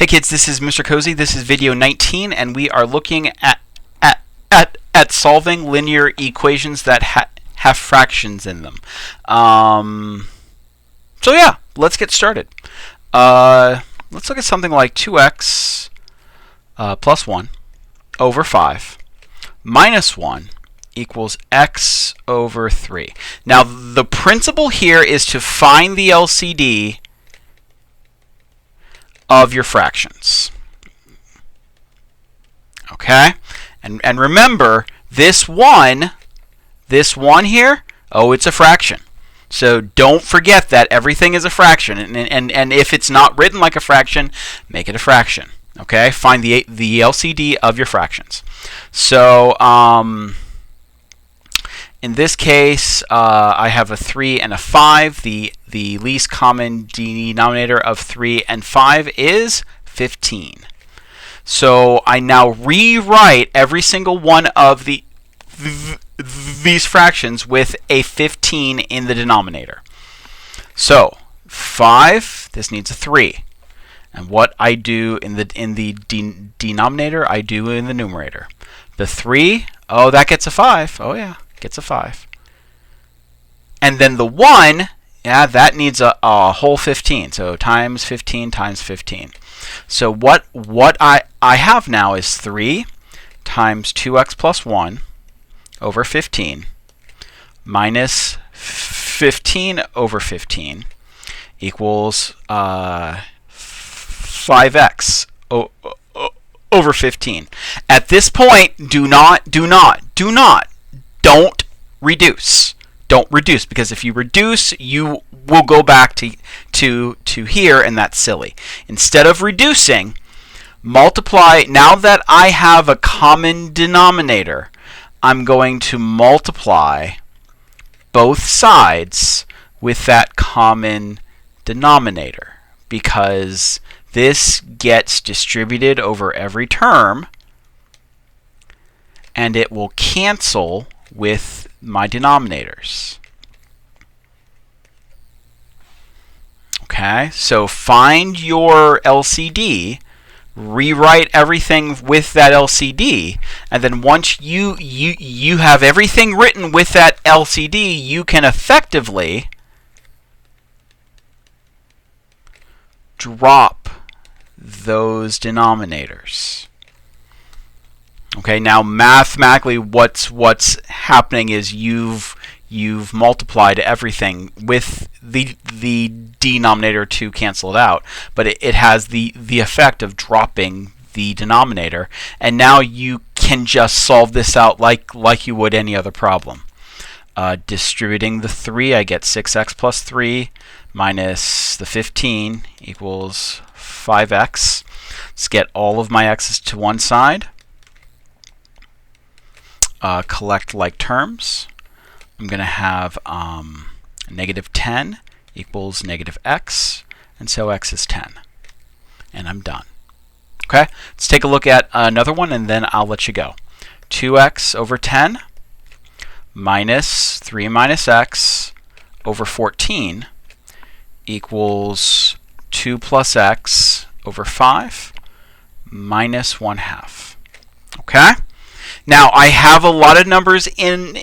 Hey kids, this is Mr. Cozy. This is video 19, and we are looking at solving linear equations that have fractions in them. So yeah, let's get started. Let's look at something like 2x plus 1 over 5 minus 1 equals x over 3. Now the principle here is to find the LCD of your fractions. Okay? And remember, this one here, oh, it's a fraction. So don't forget that everything is a fraction. And if it's not written like a fraction, make it a fraction. Okay? Find the LCD of your fractions. So in this case, I have a 3 and a 5. The least common denominator of 3 and 5 is 15. So I now rewrite every single one of these fractions with a 15 in the denominator. So 5, this needs a 3. And what I do in the denominator, I do in the numerator. The 3, oh, that gets a 5. Oh yeah, gets a 5. And then the 1, yeah, that needs a whole 15. So times 15 times 15. So what I have now is 3 times 2x plus 1 over 15 minus 15 over 15 equals 5x over 15. At this point, don't reduce. Don't reduce, because if you reduce, you will go back to here, and that's silly. Instead of reducing, multiply. Now that I have a common denominator, I'm going to multiply both sides with that common denominator, because this gets distributed over every term, and it will cancel with my denominators. Okay, so find your LCD, rewrite everything with that LCD, and then once you have everything written with that LCD, you can effectively drop those denominators. Okay, now mathematically what's happening is you've multiplied everything with the denominator to cancel it out, but it has the effect of dropping the denominator, and now you can just solve this out like you would any other problem. Distributing the 3, I get 6x plus 3 minus the 15 equals 5x. Let's get all of my x's to one side. Collect like terms. I'm going to have negative 10 equals negative x, and so x is 10. And I'm done. Okay, let's take a look at another one, and then I'll let you go. 2x over 10 minus 3 minus x over 14 equals 2 plus x over 5 minus 1/2. Okay? Now I have a lot of numbers in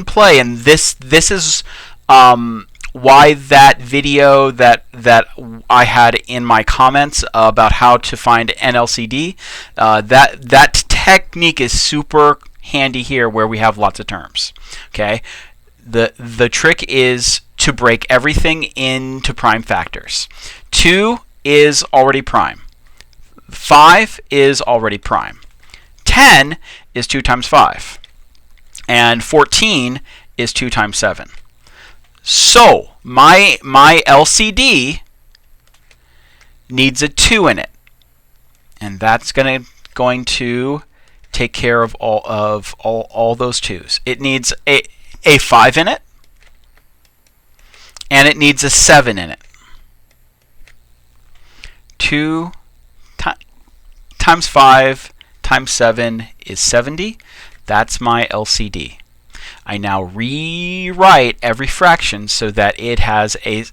play, and this is why that video that I had in my comments about how to find an LCD, that technique is super handy here where we have lots of terms. Okay, the trick is to break everything into prime factors. 2 is already prime. 5 is already prime. 10 is 2 times 5. And 14 is 2 times 7. So my LCD needs a 2 in it. And that's going to take care of all those 2's. It needs a 5 in it, and it needs a 7 in it. 2 times 5 times 7 is 70. That's my LCD. I now rewrite every fraction so that it has a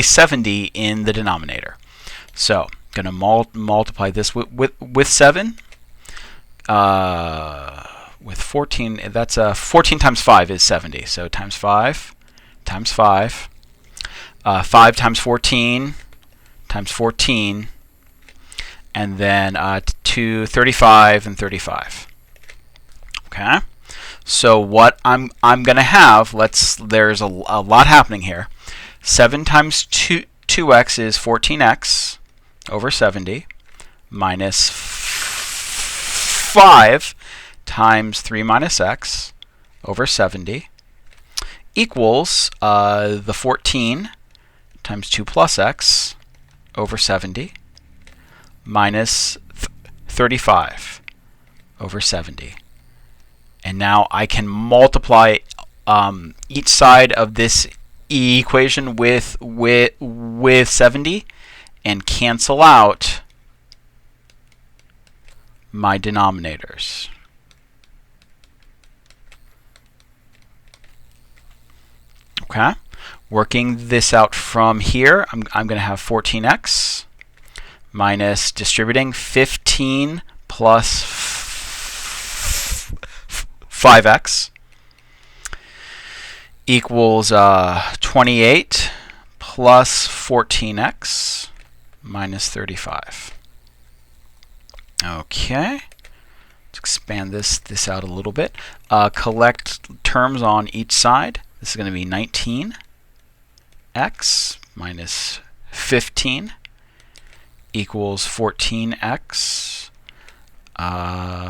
70 in the denominator. So Going to multiply this with 7. With 14, that's 14 times 5 is 70. So times 5 times 5. 5 times 14 times 14. And then 35 and 35. Okay. So what I'm going to have, there's a lot happening here. 7 times 2x is 14x over 70 minus 5 times 3 minus x over 70 equals the 14 times 2 plus x over 70 minus 35 over 70. And now I can multiply each side of this equation with 70 and cancel out my denominators. Okay, working this out from here, I'm going to have 14x minus distributing 15 plus 5x equals 28 plus 14x minus 35. Okay, let's expand this out a little bit. Collect terms on each side. This is going to be 19x minus 15 equals 14x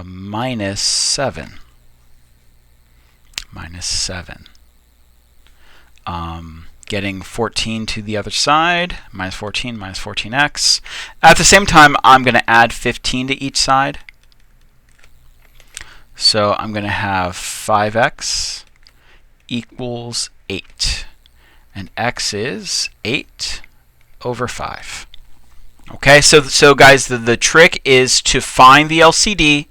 minus 7. Minus 7. Getting 14 to the other side, minus 14x. At the same time, I'm going to add 15 to each side. So I'm going to have 5x equals 8. And x is 8 over 5. Okay, so guys, the trick is to find the LCD,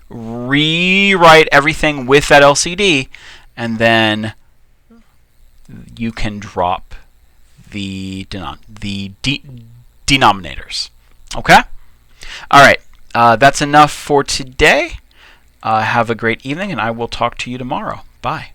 rewrite everything with that LCD, and then you can drop the denominators. Okay? All right, that's enough for today. Have a great evening, and I will talk to you tomorrow. Bye.